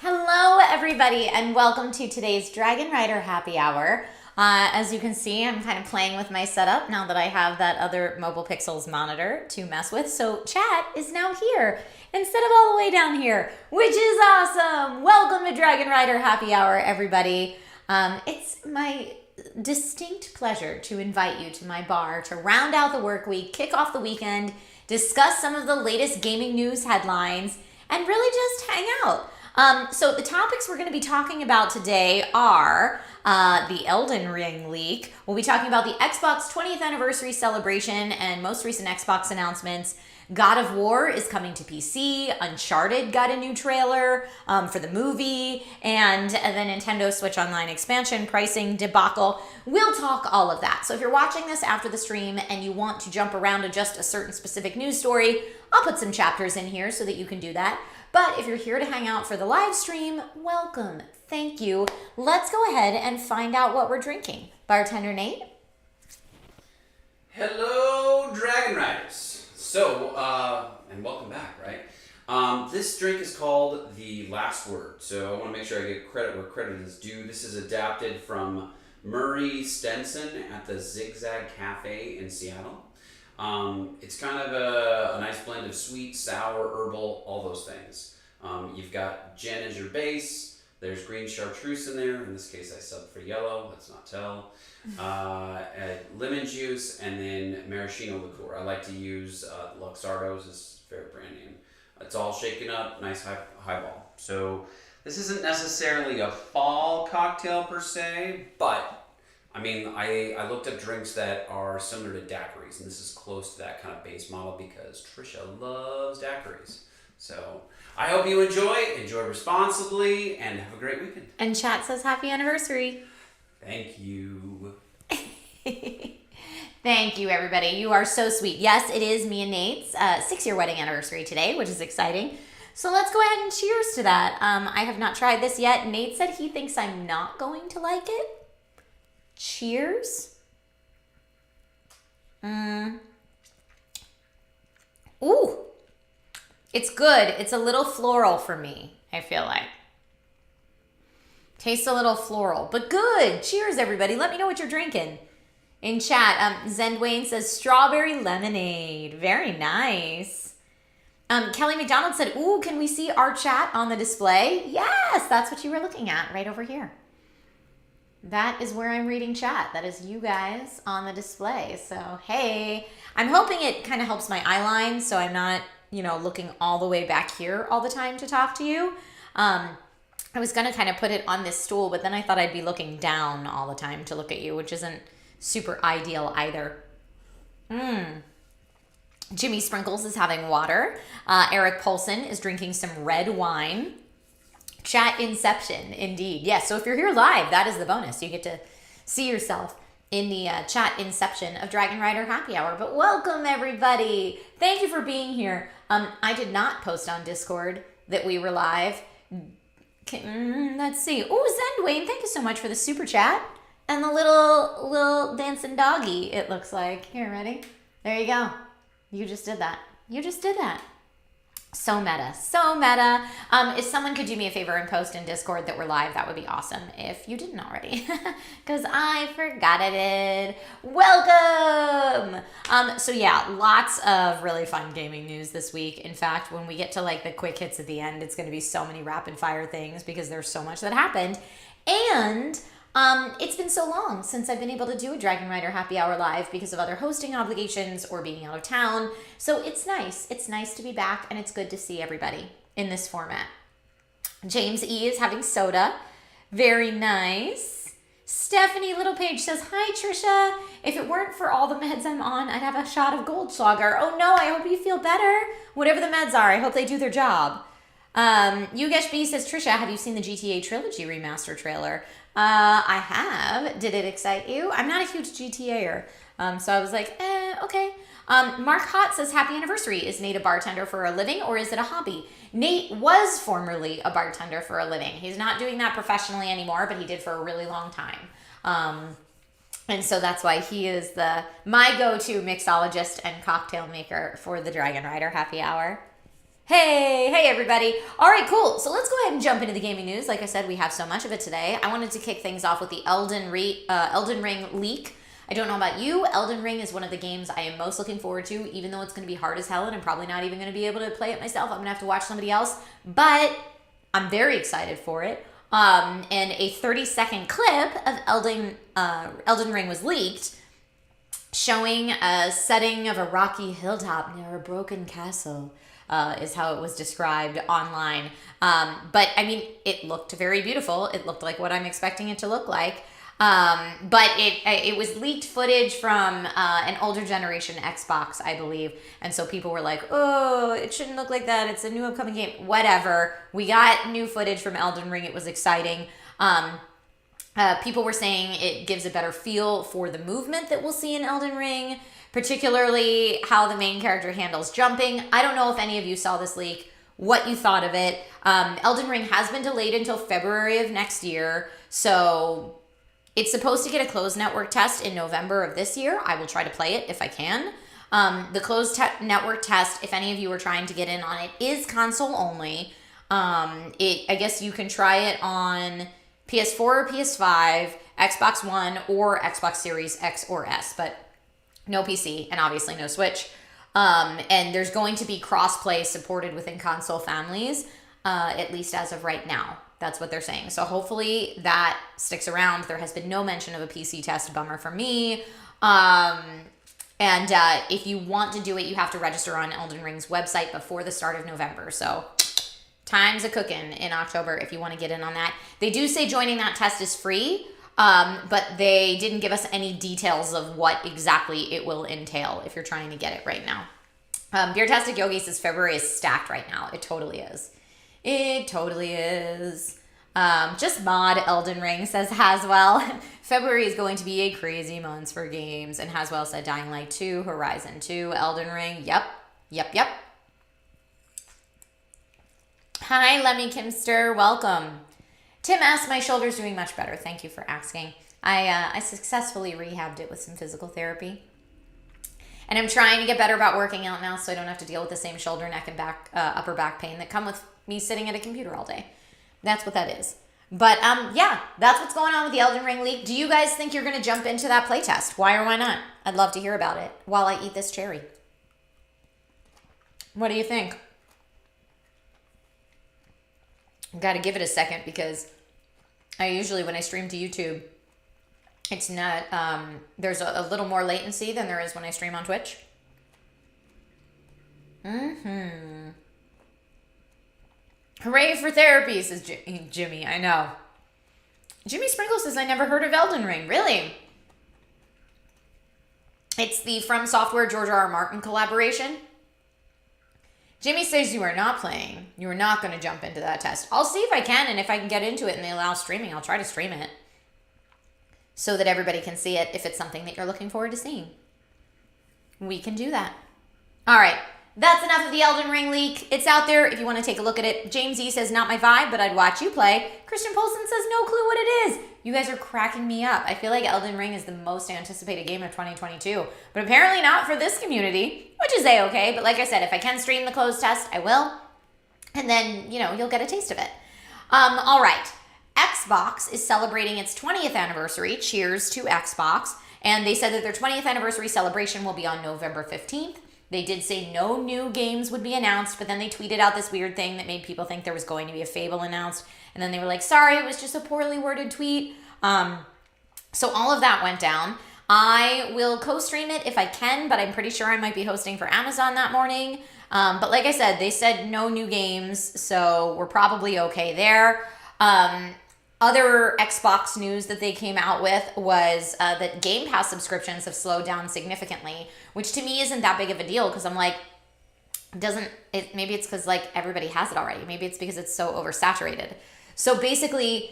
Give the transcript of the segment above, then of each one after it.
Hello, everybody, and welcome to today's Dragonrider happy hour. As you can see, I'm kind of playing with my setup now that I have that other Mobile Pixels monitor to mess with. So chat is now here instead of all the way down here, which is awesome. Welcome to Dragonrider happy hour, everybody. It's my distinct pleasure to invite you to my bar to round out the work week, kick off the weekend, discuss some of the latest gaming news headlines, and really just hang out. So the topics we're going to be talking about today are the Elden Ring leak. We'll be talking about the Xbox 20th anniversary celebration and most recent Xbox announcements. God of War is coming to PC. Uncharted got a new trailer for the movie. And the Nintendo Switch Online expansion pricing debacle. We'll talk all of that. So if you're watching this after the stream and you want to jump around to just a certain specific news story, I'll put some chapters in here so that you can do that. But if you're here to hang out for the live stream, welcome. Thank you. Let's go ahead and find out what we're drinking. Bartender Nate? Hello, Dragonriders. So, and welcome back, right? This drink is called The Last Word. So I want to make sure I get credit where credit is due. This is adapted from Murray Stenson at the Zigzag Cafe in Seattle. It's kind of a nice blend of sweet, sour, herbal, all those things. You've got gin as your base. There's green chartreuse in there. In this case, I subbed for yellow. Let's not tell. Lemon juice, and then maraschino liqueur. I like to use Luxardo's, his favorite brand name. It's all shaken up, nice highball. So this isn't necessarily a fall cocktail per se, but I mean, I looked up drinks that are similar to daiquiris, and this is close to that kind of base model because Trisha loves daiquiris. So I hope you enjoy responsibly, and have a great weekend. And chat says happy anniversary. Thank you. Thank you, everybody. You are so sweet. Yes, it is me and Nate's 6-year wedding anniversary today, which is exciting. So let's go ahead and cheers to that. I have not tried this yet. Nate said he thinks I'm not going to like it. Cheers. Ooh. It's good. It's a little floral for me, I feel like. Tastes a little floral, but good. Cheers, everybody. Let me know what you're drinking. In chat, Zendwayne says strawberry lemonade. Very nice. Kelly McDonald said, ooh, can we see our chat on the display? Yes, that's what you were looking at right over here. That is where I'm reading chat. That is you guys on the display. So, hey, I'm hoping it kind of helps my eye line so I'm not, looking all the way back here all the time to talk to you. I was going to kind of put it on this stool, but then I thought I'd be looking down all the time to look at you, which isn't super ideal either. Jimmy Sprinkles is having water. Eric Polson is drinking some red wine. Chat Inception, indeed. Yes, so if you're here live, that is the bonus. You get to see yourself in the chat Inception of Dragonrider Happy Hour. But welcome, everybody. Thank you for being here. I did not post on Discord that we were live. Let's see. Oh, Zendwayne, thank you so much for the super chat. And the little dancing doggy, it looks like. Here, ready? There you go. You just did that. You just did that. So meta. So meta. If someone could do me a favor and post in Discord that we're live, that would be awesome. If you didn't already. Because I forgot I did. Welcome! So yeah, lots of really fun gaming news this week. In fact, when we get to like the quick hits at the end, it's going to be so many rapid fire things because there's so much that happened. And it's been so long since I've been able to do a Dragonrider Happy Hour live because of other hosting obligations or being out of town. So it's nice. It's nice to be back, and it's good to see everybody in this format. James E. is having soda. Very nice. Stephanie Littlepage says, hi, Trisha. If it weren't for all the meds I'm on, I'd have a shot of Goldschlager. Oh, no, I hope you feel better. Whatever the meds are, I hope they do their job. Yugesh B says, Trisha, have you seen the GTA Trilogy remaster trailer? I have. Did it excite you? I'm not a huge GTAer, so I was like, okay. Mark Hott says, happy anniversary. Is Nate a bartender for a living or is it a hobby? Nate was formerly a bartender for a living. He's not doing that professionally anymore, but he did for a really long time. And so that's why he is my go-to mixologist and cocktail maker for the Dragonrider Happy Hour. Hey everybody. All right, cool. So let's go ahead and jump into the gaming news. Like I said, we have so much of it today. I wanted to kick things off with the Elden Ring leak. I don't know about you. Elden Ring is one of the games I am most looking forward to, even though it's going to be hard as hell and I'm probably not even going to be able to play it myself. I'm going to have to watch somebody else, but I'm very excited for it. And a 30-second clip of Elden Ring was leaked, showing a setting of a rocky hilltop near a broken castle. Is how it was described online. But I mean, it looked very beautiful. It looked like what I'm expecting it to look like. But it was leaked footage from an older generation Xbox, I believe. And so people were like, oh, it shouldn't look like that. It's a new upcoming game. Whatever. We got new footage from Elden Ring. It was exciting. People were saying it gives a better feel for the movement that we'll see in Elden Ring, particularly how the main character handles jumping. I don't know if any of you saw this leak, what you thought of it. Elden Ring has been delayed until February of next year, so it's supposed to get a closed network test in November of this year. I will try to play it if I can. The closed network test, if any of you are trying to get in on it, is console only. I guess you can try it on PS4 or PS5, Xbox One, or Xbox Series X or S, but no PC, and obviously no Switch. And there's going to be cross-play supported within console families, at least as of right now. That's what they're saying. So hopefully that sticks around. There has been no mention of a PC test. Bummer for me. And if you want to do it, you have to register on Elden Ring's website before the start of November. So time's a cooking in October if you want to get in on that. They do say joining that test is free. But they didn't give us any details of what exactly it will entail if you're trying to get it right now. Beertastic Yogi says February is stacked right now. It totally is. It totally is. Just mod Elden Ring, says Haswell. February is going to be a crazy month for games. And Haswell said Dying Light 2, Horizon 2, Elden Ring. Yep. Hi, Lemmy Kimster. Welcome. Tim asks, my shoulder's doing much better. Thank you for asking. I successfully rehabbed it with some physical therapy. And I'm trying to get better about working out now so I don't have to deal with the same shoulder, neck, and back, upper back pain that come with me sitting at a computer all day. That's what that is. But yeah, that's what's going on with the Elden Ring leak. Do you guys think you're going to jump into that playtest? Why or why not? I'd love to hear about it while I eat this cherry. What do you think? I've got to give it a second because I usually, when I stream to YouTube, it's not, there's a little more latency than there is when I stream on Twitch. Hooray for therapy, says Jimmy. I know. Jimmy Sprinkle says, I never heard of Elden Ring. Really? It's the From Software George R. R. Martin collaboration. Jimmy says you are not playing. You are not going to jump into that test. I'll see if I can, and if I can get into it and they allow streaming, I'll try to stream it so that everybody can see it if it's something that you're looking forward to seeing. We can do that. All right. That's enough of the Elden Ring leak. It's out there if you want to take a look at it. James E says, not my vibe, but I'd watch you play. Christian Polson says, no clue what it is. You guys are cracking me up. I feel like Elden Ring is the most anticipated game of 2022, but apparently not for this community, which is A-okay. But like I said, if I can stream the closed test, I will. And then, you'll get a taste of it. All right. Xbox is celebrating its 20th anniversary. Cheers to Xbox. And they said that their 20th anniversary celebration will be on November 15th. They did say no new games would be announced, but then they tweeted out this weird thing that made people think there was going to be a Fable announced. And then they were like, sorry, it was just a poorly worded tweet. So all of that went down. I will co-stream it if I can, but I'm pretty sure I might be hosting for Amazon that morning. But like I said, they said no new games, so we're probably okay there. Other Xbox news that they came out with was that Game Pass subscriptions have slowed down significantly, which to me isn't that big of a deal because I'm like, maybe it's because like everybody has it already. Maybe it's because it's so oversaturated. So basically,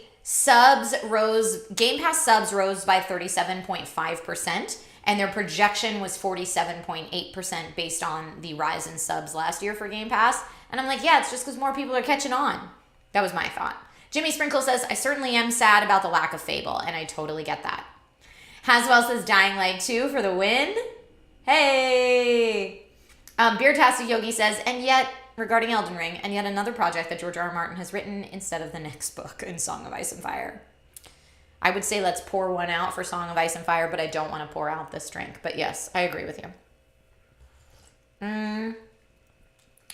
Game Pass subs rose by 37.5%, and their projection was 47.8% based on the rise in subs last year for Game Pass. And I'm like, yeah, it's just because more people are catching on. That was my thought. Jimmy Sprinkle says, I certainly am sad about the lack of Fable, and I totally get that. Haswell says, Dying Light 2 for the win. Hey! Beertastic Yogi says, and yet regarding Elden Ring, and yet another project that George R. R. Martin has written instead of the next book in Song of Ice and Fire. I would say let's pour one out for Song of Ice and Fire, but I don't want to pour out this drink. But yes, I agree with you.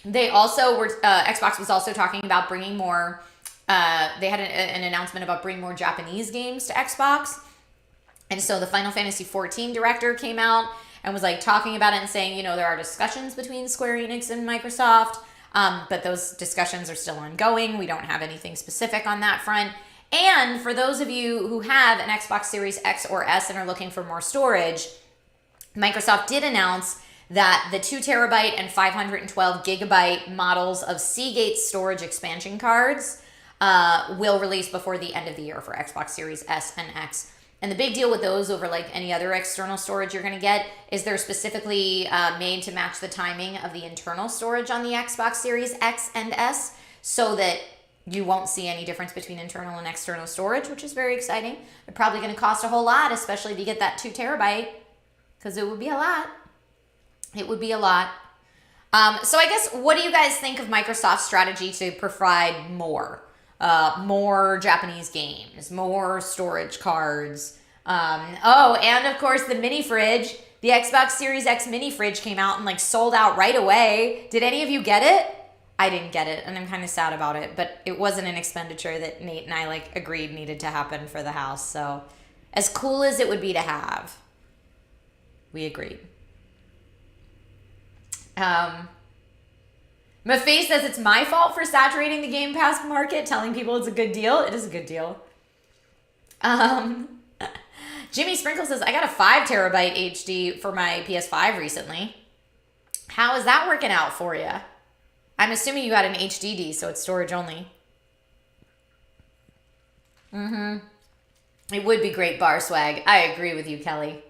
They also were, Xbox was also talking about bringing more, they had an announcement about bringing more Japanese games to Xbox. And so the Final Fantasy XIV director came out and was like talking about it and saying, you know, there are discussions between Square Enix and Microsoft, but those discussions are still ongoing. We don't have anything specific on that front. And for those of you who have an Xbox Series X or S and are looking for more storage, Microsoft did announce that the 2 terabyte and 512 gigabyte models of Seagate storage expansion cards will release before the end of the year for Xbox Series S and X. And the big deal with those over like any other external storage you're going to get is they're specifically made to match the timing of the internal storage on the Xbox Series X and S, so that you won't see any difference between internal and external storage, which is very exciting. They're probably going to cost a whole lot, especially if you get that 2 terabyte, because it would be a lot. It would be a lot. So I guess, what do you guys think of Microsoft's strategy to provide more? More Japanese games, more storage cards. Oh, and of course the mini fridge. The Xbox Series X mini fridge came out and like sold out right away. Did any of you get it? I didn't get it, and I'm kind of sad about it, but it wasn't an expenditure that Nate and I like agreed needed to happen for the house. So as cool as it would be to have, we agreed. Maface says it's my fault for saturating the Game Pass market, telling people it's a good deal. It is a good deal. Jimmy Sprinkle says, I got a 5 terabyte HD for my PS5 recently. How is that working out for you? I'm assuming you got an HDD, so it's storage only. It would be great bar swag. I agree with you, Kelly.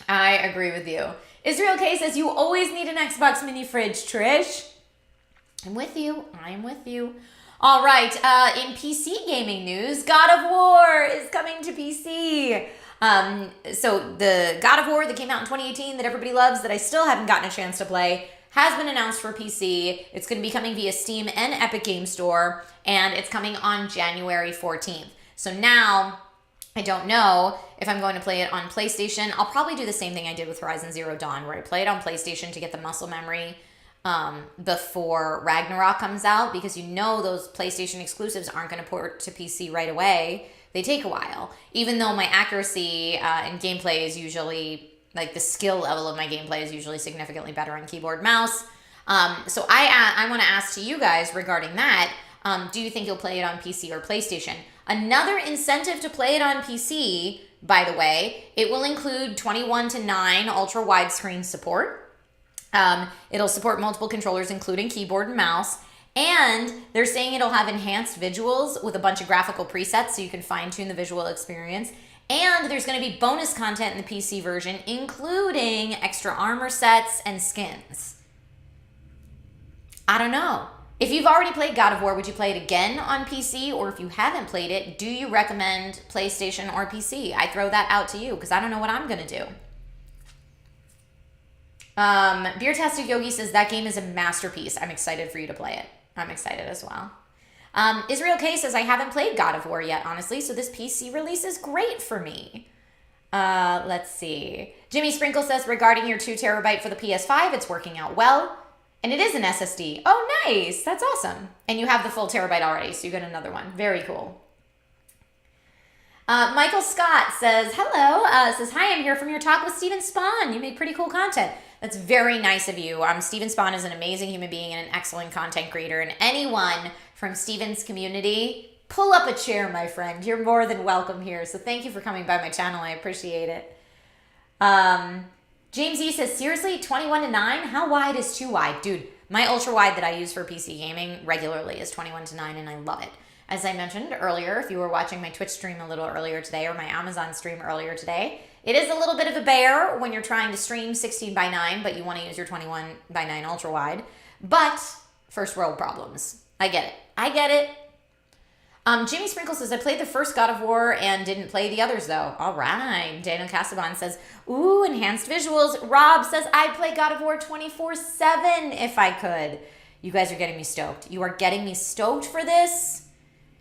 I agree with you. Israel K says, you always need an Xbox mini fridge, Trish. I'm with you. I'm with you. All right. In PC gaming news, God of War is coming to PC. So the God of War that came out in 2018 that everybody loves, that I still haven't gotten a chance to play, has been announced for PC. It's going to be coming via Steam and Epic Game Store, and it's coming on January 14th. So now, I don't know if I'm going to play it on PlayStation. I'll probably do the same thing I did with Horizon Zero Dawn, where I play it on PlayStation to get the muscle memory before Ragnarok comes out, because you know those PlayStation exclusives aren't going to port to PC right away. They take a while. Even though my accuracy and gameplay is usually, like the skill level of my gameplay is usually significantly better on keyboard mouse. So I want to ask to you guys regarding that, do you think you'll play it on PC or PlayStation? Another incentive to play it on PC, by the way, it will include 21:9 ultra widescreen support. It'll support multiple controllers, including keyboard and mouse. And they're saying it'll have enhanced visuals with a bunch of graphical presets so you can fine-tune the visual experience. And there's going to be bonus content in the PC version, including extra armor sets and skins. I don't know. If you've already played God of War, would you play it again on PC? Or if you haven't played it, do you recommend PlayStation or PC? I throw that out to you because I don't know what I'm going to do. Beer-tastic Yogi says that game is a masterpiece. I'm excited for you to play it. I'm excited as well. Israel K says, I haven't played God of War yet, honestly, so this PC release is great for me. Let's see. Jimmy Sprinkle says, regarding your 2 terabyte for the PS5, it's working out well. And it is an SSD. Oh, nice. That's awesome. And you have the full terabyte already, so you get another one. Very cool. Michael Scott says, hello. Says, hi, I'm here from your talk with Steven Spahn. You made pretty cool content. That's very nice of you. Steven Spahn is an amazing human being and an excellent content creator. And anyone from Steven's community, pull up a chair, my friend. You're more than welcome here. So thank you for coming by my channel. I appreciate it. James E says, seriously, 21:9? How wide is too wide? Dude, my ultra wide that I use for PC gaming regularly is 21:9, and I love it. As I mentioned earlier, if you were watching my Twitch stream a little earlier today or my Amazon stream earlier today, it is a little bit of a bear when you're trying to stream 16:9, but you want to use your 21:9 ultra wide. But first world problems. I get it. I get it. Jimmy Sprinkle says, I played the first God of War and didn't play the others, though. All right. Daniel Casaban says, ooh, enhanced visuals. Rob says, I'd play God of War 24/7 if I could. You guys are getting me stoked. You are getting me stoked for this.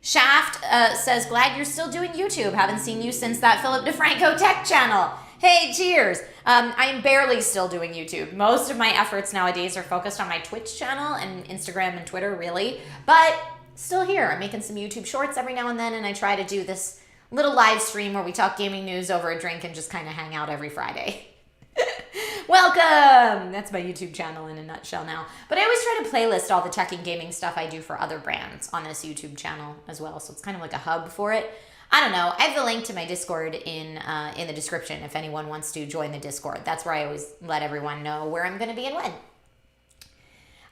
Shaft says, glad you're still doing YouTube. Haven't seen you since that Philip DeFranco tech channel. Hey, cheers. I am barely still doing YouTube. Most of my efforts nowadays are focused on my Twitch channel and Instagram and Twitter, really. But still here. I'm making some YouTube shorts every now and then, and I try to do this little live stream where we talk gaming news over a drink and just kind of hang out every Friday. Welcome! That's my YouTube channel in a nutshell now. But I always try to playlist all the tech and gaming stuff I do for other brands on this YouTube channel as well. So it's kind of like a hub for it. I don't know. I have the link to my Discord in the description if anyone wants to join the Discord. That's where I always let everyone know where I'm going to be and when.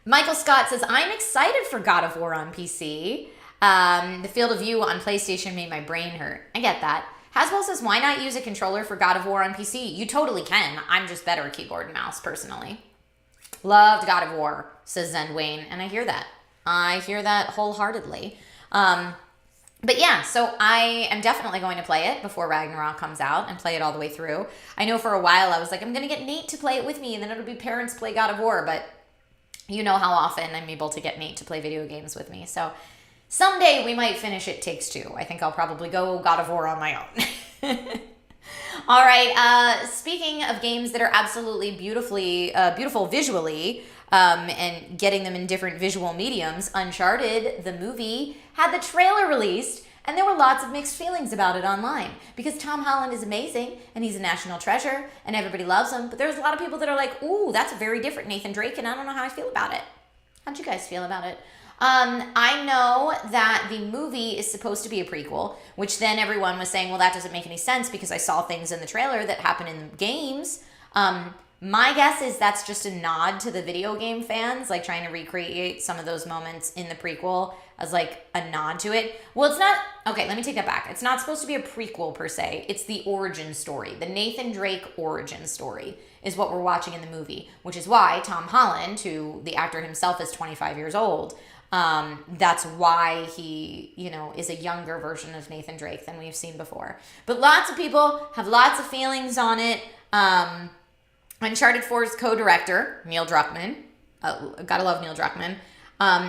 Michael Scott says, I'm excited for God of War on PC. The field of view on PlayStation made my brain hurt. I get that. Haswell says, why not use a controller for God of War on PC? You totally can. I'm just better at keyboard and mouse, personally. Loved God of War, says Zen Wayne, and I hear that. I hear that wholeheartedly. But yeah, so I am definitely going to play it before Ragnarok comes out and play it all the way through. I know for a while I was like, I'm going to get Nate to play it with me, and then it'll be parents play God of War, but you know how often I'm able to get Nate to play video games with me, so someday we might finish It Takes Two. I think I'll probably go God of War on my own. All right, speaking of games that are absolutely beautiful visually, and getting them in different visual mediums, Uncharted, the movie, had the trailer released, and there were lots of mixed feelings about it online, because Tom Holland is amazing, and he's a national treasure, and everybody loves him, but there's a lot of people that are like, ooh, that's a very different Nathan Drake, and I don't know how I feel about it. How'd you guys feel about it? I know that the movie is supposed to be a prequel, which then everyone was saying, well, that doesn't make any sense because I saw things in the trailer that happen in the games. My guess is that's just a nod to the video game fans, like trying to recreate some of those moments in the prequel as like a nod to it. Well, it's not, okay, let me take that back. It's not supposed to be a prequel per se. It's the origin story. The Nathan Drake origin story is what we're watching in the movie, which is why Tom Holland, who the actor himself is 25 years old, that's why he, is a younger version of Nathan Drake than we've seen before. But lots of people have lots of feelings on it. Uncharted 4's co-director, Neil Druckmann, gotta love Neil Druckmann,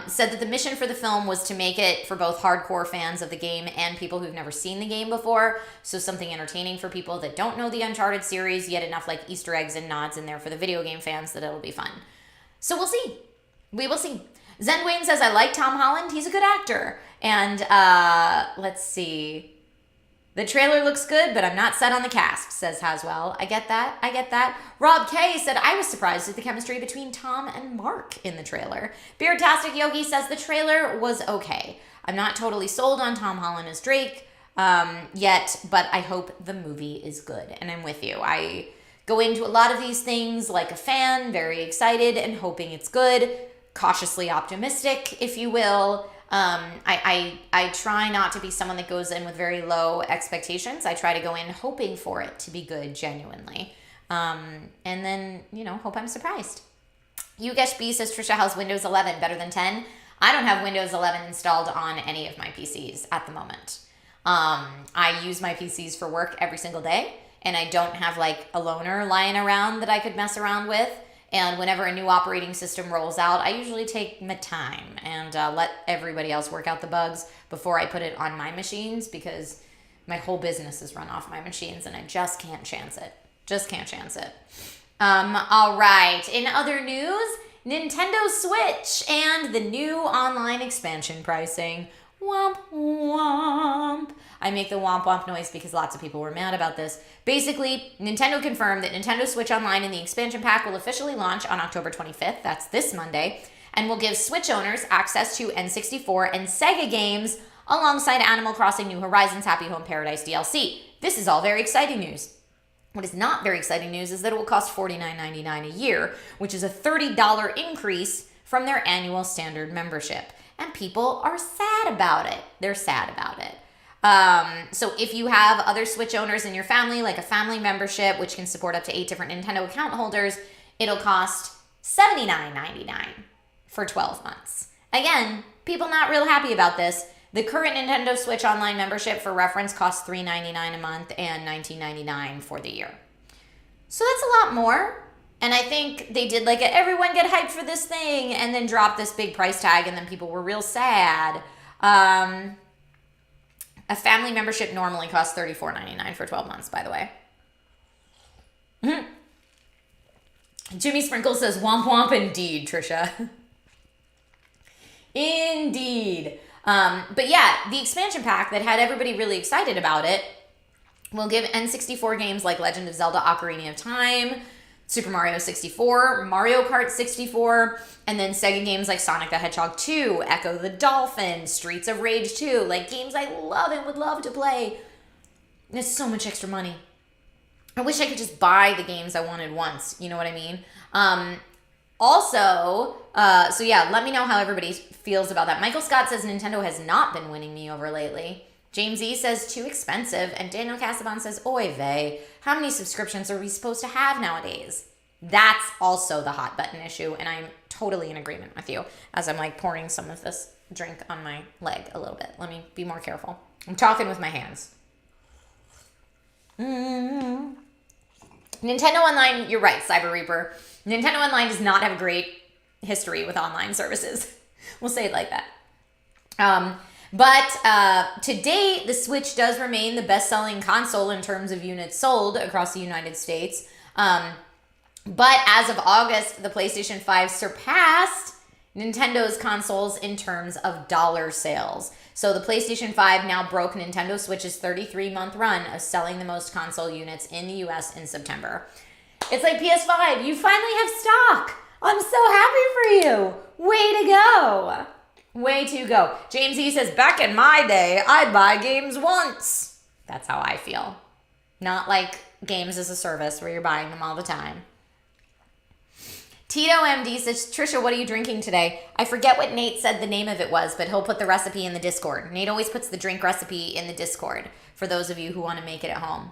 said that the mission for the film was to make it for both hardcore fans of the game and people who've never seen the game before. So something entertaining for people that don't know the Uncharted series, yet enough like Easter eggs and nods in there for the video game fans that it'll be fun. So we'll see. We will see. Zen Wayne says, I like Tom Holland. He's a good actor. And let's see. The trailer looks good, but I'm not set on the cast, says Haswell. I get that. Rob K said, I was surprised at the chemistry between Tom and Mark in the trailer. Beardtastic Yogi says, the trailer was okay. I'm not totally sold on Tom Holland as Drake yet, but I hope the movie is good. And I'm with you. I go into a lot of these things like a fan, very excited and hoping it's good, cautiously optimistic, if you will. I try not to be someone that goes in with very low expectations. I try to go in hoping for it to be good, genuinely. And then, hope I'm surprised. Yugesh B says, Trisha, how's Windows 11 better than 10? I don't have Windows 11 installed on any of my PCs at the moment. I use my PCs for work every single day, and I don't have like a loaner lying around that I could mess around with. And whenever a new operating system rolls out, I usually take my time and let everybody else work out the bugs before I put it on my machines, because my whole business is run off my machines and I just can't chance it. All right. In other news, Nintendo Switch and the new online expansion pricing. Womp womp. I make the womp womp noise because lots of people were mad about this. Basically, Nintendo confirmed that Nintendo Switch Online and the expansion pack will officially launch on October 25th, that's this Monday, and will give Switch owners access to N64 and Sega games alongside Animal Crossing New Horizons Happy Home Paradise DLC. This is all very exciting news. What is not very exciting news is that it will cost $49.99 a year, which is a $30 increase from their annual standard membership. And people are sad about it. They're sad about it. So if you have other Switch owners in your family, like a family membership, which can support up to 8 different Nintendo account holders, it'll cost $79.99 for 12 months. Again, people not real happy about this. The current Nintendo Switch Online membership, for reference, costs $3.99 a month and $19.99 for the year. So that's a lot more And I think they did like everyone get hyped for this thing and then dropped this big price tag and then people were real sad. A family membership normally costs $34.99 for 12 months, by the way. Jimmy Sprinkle says, womp womp indeed, Trisha. Indeed. But yeah, the expansion pack that had everybody really excited about it will give N64 games like Legend of Zelda Ocarina of Time, Super Mario 64, Mario Kart 64, and then Sega games like Sonic the Hedgehog 2, Echo the Dolphin, Streets of Rage 2, like games I love and would love to play. And it's so much extra money. I wish I could just buy the games I wanted once, you know what I mean? So yeah, let me know how everybody feels about that. Michael Scott says Nintendo has not been winning me over lately. James E says too expensive, and Daniel Casaban says, oy vey, how many subscriptions are we supposed to have nowadays? That's also the hot button issue, and I'm totally in agreement with you as I'm like pouring some of this drink on my leg a little bit. Let me be more careful. I'm talking with my hands. Nintendo Online, you're right, Cyber Reaper. Nintendo Online does not have a great history with online services. We'll say it like that. But to date, the Switch does remain the best-selling console in terms of units sold across the United States. But as of August, the PlayStation 5 surpassed Nintendo's consoles in terms of dollar sales. So the PlayStation 5 now broke Nintendo Switch's 33-month run of selling the most console units in the US in September. It's like PS5, you finally have stock. I'm so happy for you. Way to go. Way to go. James E says, back in my day, I'd buy games once. That's how I feel. Not like games as a service where you're buying them all the time. Tito MD says, Trisha, what are you drinking today? I forget what Nate said the name of it was, but he'll put the recipe in the Discord. Nate always puts the drink recipe in the Discord for those of you who want to make it at home.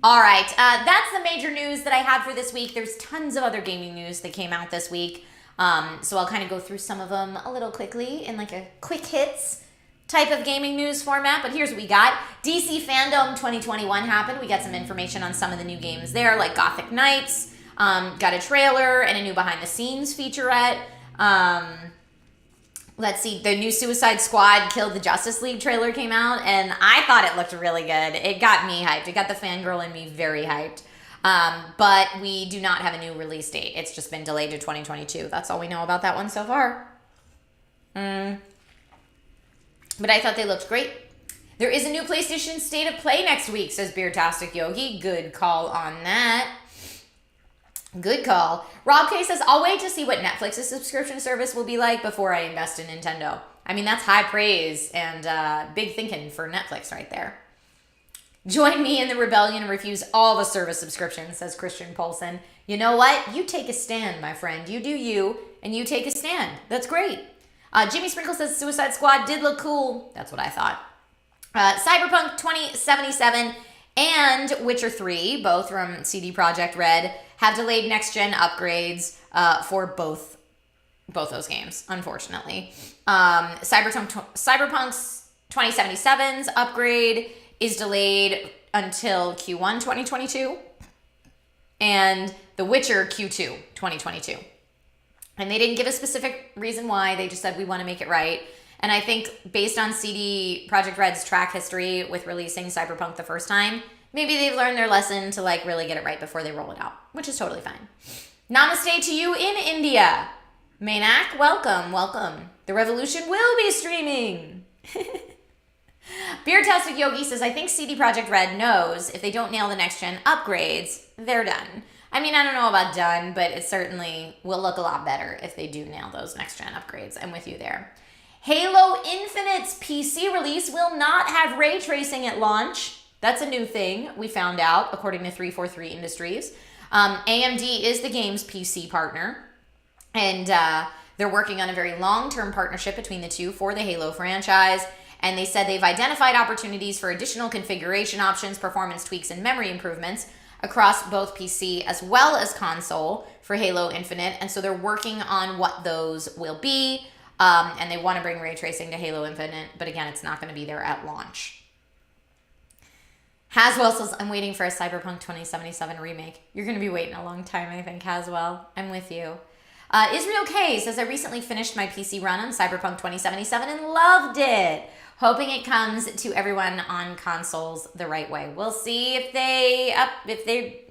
All right, that's the major news that I had for this week. There's tons of other gaming news that came out this week. So I'll kind of go through some of them a little quickly in like a quick hits type of gaming news format. But here's what we got. DC Fandom 2021 happened. We got some information on some of the new games there, like Gothic Knights. Got a trailer and a new behind the scenes featurette. Let's see, the new Suicide Squad Killed the Justice League trailer came out, and I thought it looked really good. It got me hyped. It got the fangirl in me very hyped. But we do not have a new release date. It's just been delayed to 2022. That's all we know about that one so far. But I thought they looked great. There is a new PlayStation State of Play next week, says Beertastic Yogi. Good call on that. Good call. Rob K says, I'll wait to see what Netflix's subscription service will be like before I invest in Nintendo. I mean, that's high praise and big thinking for Netflix right there. Join me in the rebellion and refuse all the service subscriptions, says Christian Polson. You know what? You take a stand, my friend. You do you, and you take a stand. That's great. Jimmy Sprinkle says Suicide Squad did look cool. That's what I thought. Cyberpunk 2077 and Witcher 3, both from CD Projekt Red, have delayed next-gen upgrades for both those games, unfortunately. Cyberpunk's 2077's upgrade is delayed until Q1 2022, and The Witcher Q2 2022. And they didn't give a specific reason why. They just said, we want to make it right. And I think based on CD Projekt Red's track history with releasing Cyberpunk the first time, maybe they've learned their lesson to like really get it right before they roll it out, which is totally fine. Namaste to you in India. Mainak, welcome, welcome. The revolution will be streaming. Beertastic Yogi says, I think CD Projekt Red knows if they don't nail the next-gen upgrades, they're done. I mean, I don't know about done, but it certainly will look a lot better if they do nail those next-gen upgrades. I'm with you there. Halo Infinite's PC release will not have ray tracing at launch. That's a new thing we found out, according to 343 Industries. AMD is the game's PC partner, and they're working on a very long-term partnership between the two for the Halo franchise. And they said they've identified opportunities for additional configuration options, performance tweaks, and memory improvements across both PC as well as console for Halo Infinite. And so they're working on what those will be. And they want to bring ray tracing to Halo Infinite, but again, it's not going to be there at launch. Haswell says, I'm waiting for a Cyberpunk 2077 remake. You're going to be waiting a long time, I think, Haswell. I'm with you. Israel K says, I recently finished my PC run on Cyberpunk 2077 and loved it. Hoping it comes to everyone on consoles the right way. We'll see if they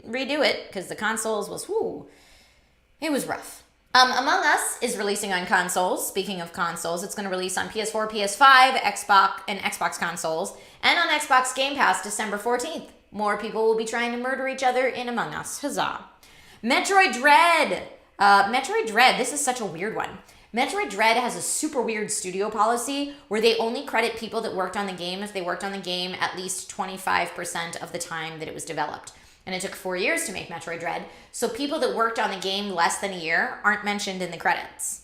redo it, because the consoles was, it was rough. Among Us is releasing on consoles. Speaking of consoles, it's going to release on PS4, PS5, Xbox, and Xbox consoles, and on Xbox Game Pass December 14th. More people will be trying to murder each other in Among Us. Huzzah. Metroid Dread. Metroid Dread, this is such a weird one. Metroid Dread has a super weird studio policy where they only credit people that worked on the game if they worked on the game at least 25% of the time that it was developed. And it took 4 years to make Metroid Dread, so people that worked on the game less than a year aren't mentioned in the credits.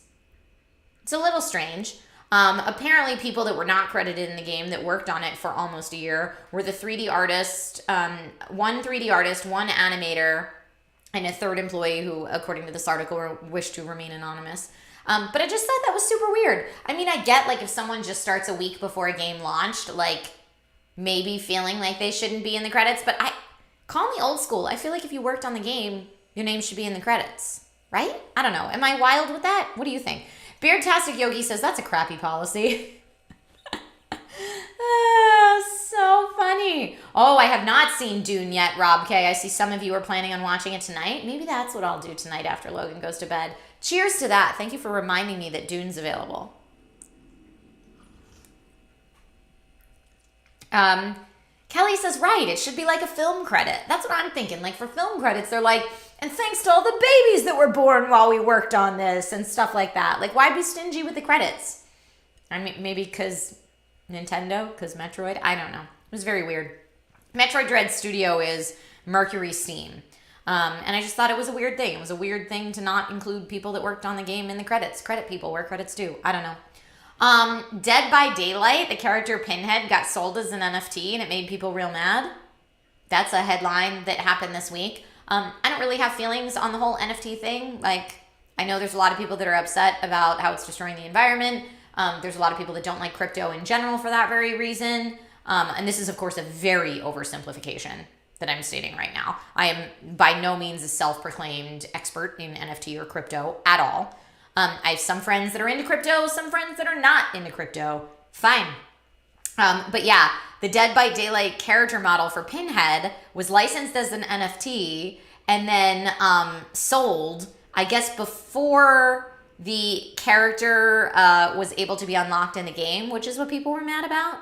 It's a little strange. Apparently people that were not credited in the game that worked on it for almost a year were the 3D artist, one 3D artist, one animator, and a third employee who, according to this article, wished to remain anonymous. But I just thought that was super weird. I mean, I get, like, if someone just starts a week before a game launched, like, maybe feeling like they shouldn't be in the credits, but call me old school. I feel like if you worked on the game, your name should be in the credits, right? I don't know. Am I wild with that? What do you think? Beardtastic Yogi says, that's a crappy policy. So funny. Oh, I have not seen Dune yet, Rob K. I see some of you are planning on watching it tonight. Maybe that's what I'll do tonight after Logan goes to bed. Cheers to that. Thank you for reminding me that Dune's available. Kelly says, right, it should be like a film credit. That's what I'm thinking. Like, for film credits, they're like, and thanks to all the babies that were born while we worked on this and stuff like that. Like, why be stingy with the credits? I mean, maybe because Nintendo, because Metroid, I don't know. It was very weird. Metroid Dread Studio is Mercury Steam. And I just thought it was a weird thing. It was a weird thing to not include people that worked on the game in the credits. Credit people where credits due. I don't know. Dead by Daylight, the character Pinhead got sold as an NFT and it made people real mad. That's a headline that happened this week. I don't really have feelings on the whole NFT thing. Like, I know there's a lot of people that are upset about how it's destroying the environment. There's a lot of people that don't like crypto in general for that very reason. And this is, of course, a very oversimplification that I'm stating right now. I am by no means a self-proclaimed expert in NFT or crypto at all. I have some friends that are into crypto, some friends that are not into crypto. Fine. But yeah, the Dead by Daylight character model for Pinhead was licensed as an NFT and then sold, I guess, before the character was able to be unlocked in the game, which is what people were mad about.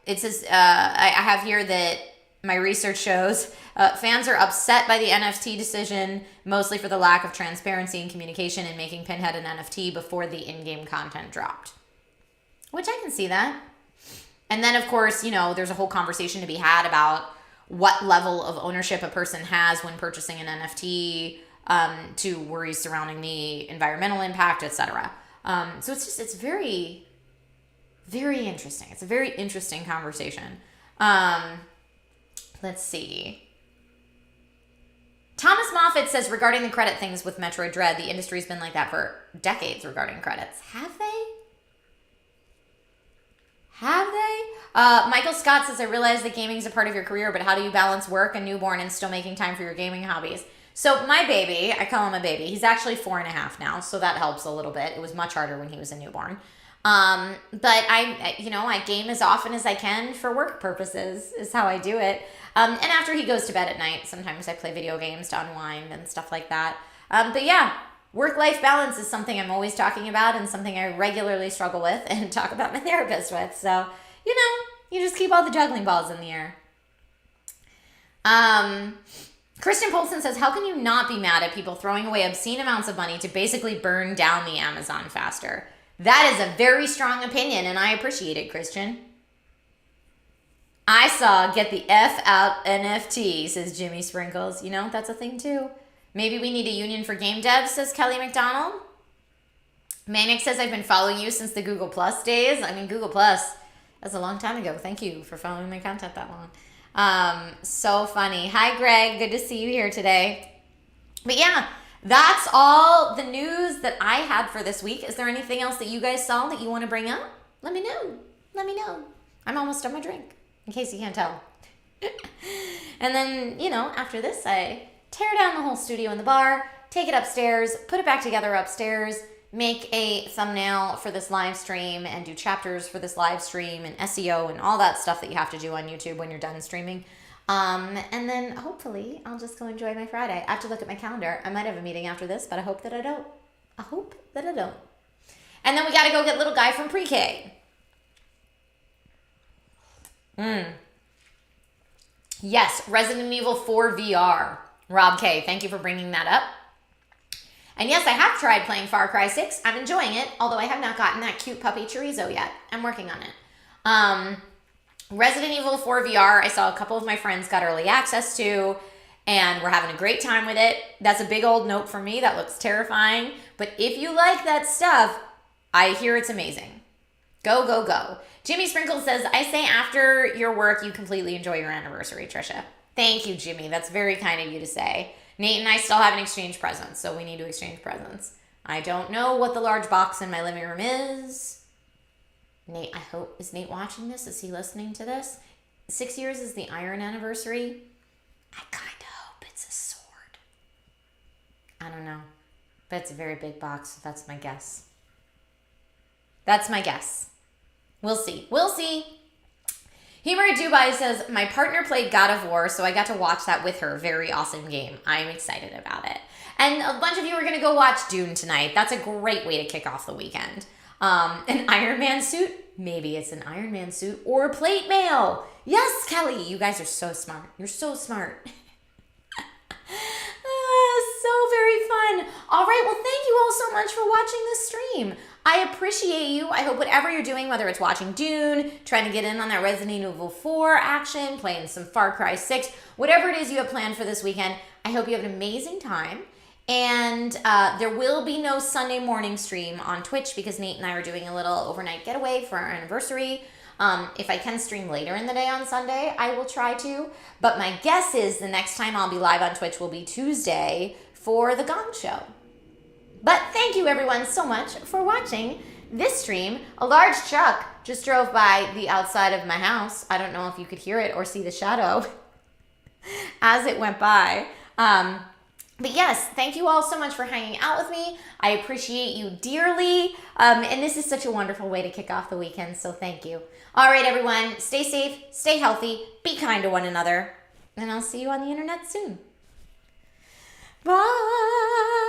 It says, I have here that my research shows fans are upset by the NFT decision, mostly for the lack of transparency and communication in making Pinhead an NFT before the in-game content dropped. Which I can see that. And then, of course, you know, there's a whole conversation to be had about what level of ownership a person has when purchasing an NFT, to worries surrounding the environmental impact, etc. So it's very, very interesting. It's a very interesting conversation. Let's see. Thomas Moffat says, regarding the credit things with Metroid Dread, the industry's been like that for decades regarding credits. Have they? Have they? Michael Scott says, I realize that gaming is a part of your career, but how do you balance work and newborn and still making time for your gaming hobbies? So my baby, I call him a baby. He's actually 4.5 now, so that helps a little bit. It was much harder when he was a newborn. But I game as often as I can for work purposes is how I do it. And after he goes to bed at night, sometimes I play video games to unwind and stuff like that. But yeah, work-life balance is something I'm always talking about and something I regularly struggle with and talk about my therapist with. So, you know, you just keep all the juggling balls in the air. Christian Polson says, how can you not be mad at people throwing away obscene amounts of money to basically burn down the Amazon faster? That is a very strong opinion, and I appreciate it, Christian. I saw get the F out NFT, says Jimmy Sprinkles. You know, that's a thing too. Maybe we need a union for game devs, says Kelly McDonald. Manic says, I've been following you since the Google Plus days. I mean, Google Plus, that's a long time ago. Thank you for following my content that long. So funny. Hi, Greg. Good to see you here today. But yeah, that's all the news that I had for this week. Is there anything else that you guys saw that you want to bring up? Let me know. Let me know. I'm almost done my drink, in case you can't tell. And then, you know, after this, I tear down the whole studio and the bar, take it upstairs, put it back together upstairs, make a thumbnail for this live stream and do chapters for this live stream and SEO and all that stuff that you have to do on YouTube when you're done streaming. And then hopefully I'll just go enjoy my Friday. I have to look at my calendar. I might have a meeting after this, but I hope that I don't. I hope that I don't. And then we got to go get little guy from pre-K. Yes, Resident Evil 4 VR. Rob K, thank you for bringing that up. And yes, I have tried playing Far Cry 6. I'm enjoying it, although I have not gotten that cute puppy chorizo yet. I'm working on it. Resident Evil 4 VR, I saw a couple of my friends got early access to, and we're having a great time with it. That's a big old note for me. That looks terrifying. But if you like that stuff, I hear it's amazing. Go, go, go. Jimmy Sprinkle says, I say after your work, you completely enjoy your anniversary, Trisha. Thank you, Jimmy. That's very kind of you to say. Nate and I still haven't exchanged presents, so we need to exchange presents. I don't know what the large box in my living room is. Nate, I hope, is Nate watching this? Is he listening to this? 6 years is the Iron anniversary. I kind of hope it's a sword. I don't know. But it's a very big box. That's my guess. That's my guess. We'll see. We'll see. Humor Dubai says, my partner played God of War, so I got to watch that with her. Very awesome game. I'm excited about it. And a bunch of you are going to go watch Dune tonight. That's a great way to kick off the weekend. An Iron Man suit? Maybe it's an Iron Man suit or plate mail. Yes, Kelly. You guys are so smart. You're so smart. So very fun. All right. Well, thank you all so much for watching this stream. I appreciate you. I hope whatever you're doing, whether it's watching Dune, trying to get in on that Resident Evil 4 action, playing some Far Cry 6, whatever it is you have planned for this weekend, I hope you have an amazing time. And there will be no Sunday morning stream on Twitch because Nate and I are doing a little overnight getaway for our anniversary. If I can stream later in the day on Sunday, I will try to. But my guess is the next time I'll be live on Twitch will be Tuesday for the Gong Show. But thank you everyone so much for watching this stream. A large truck just drove by the outside of my house. I don't know if you could hear it or see the shadow as it went by. But yes, thank you all so much for hanging out with me. I appreciate you dearly. And this is such a wonderful way to kick off the weekend, so thank you. All right, everyone, stay safe, stay healthy, be kind to one another, and I'll see you on the internet soon. Bye.